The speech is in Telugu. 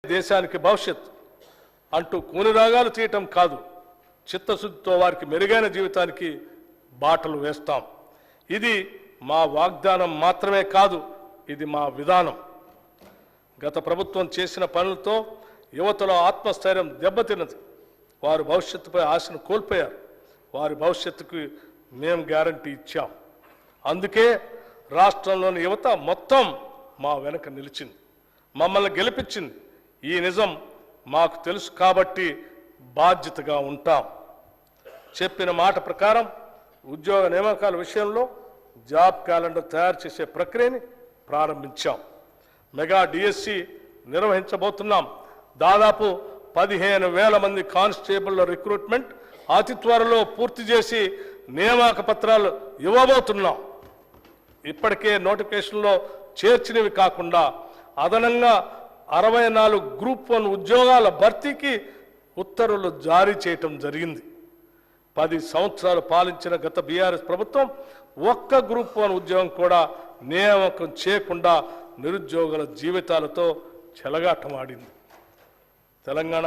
దేశానికి భవిష్యత్ అంటూ కూనిరాగాలు తీయటం కాదు, చిత్తశుద్ధితో వారికి మెరుగైన జీవితానికి బాటలు వేస్తాం. ఇది మా వాగ్దానం మాత్రమే కాదు, ఇది మా విధానం. గత ప్రభుత్వం చేసిన పనులతో యువతలో ఆత్మస్థైర్యం దెబ్బతిన్నది. వారు భవిష్యత్తుపై ఆశను కోల్పోయారు. వారి భవిష్యత్తుకు మేము గ్యారంటీ ఇచ్చాం. అందుకే రాష్ట్రంలోని యువత మొత్తం మా వెనక నిలిచింది, మమ్మల్ని గెలిపించింది. ఈ నిజం మాకు తెలుసు కాబట్టి బాధ్యతగా ఉంటాం. చెప్పిన మాట ప్రకారం ఉద్యోగ నియామకాల విషయంలో జాబ్ క్యాలెండర్ తయారు చేసే ప్రక్రియని ప్రారంభించాం. మెగా డిఎస్సి నిర్వహించబోతున్నాం. దాదాపు 15,000 మంది కానిస్టేబుల్ల రిక్రూట్మెంట్ అతి త్వరలో పూర్తి చేసి నియామక పత్రాలు ఇవ్వబోతున్నాం. ఇప్పటికే నోటిఫికేషన్లో చేర్చినవి కాకుండా అదనంగా 64 గ్రూప్ 1 ఉద్యోగాల భర్తీకి ఉత్తర్వులు జారీ చేయటం జరిగింది. 10 సంవత్సరాలు పాలించిన గత బీఆర్ఎస్ ప్రభుత్వం ఒక్క గ్రూప్ 1 ఉద్యోగం కూడా నియామకం చేయకుండా నిరుద్యోగుల జీవితాలతో చెలగాటమాడింది. తెలంగాణ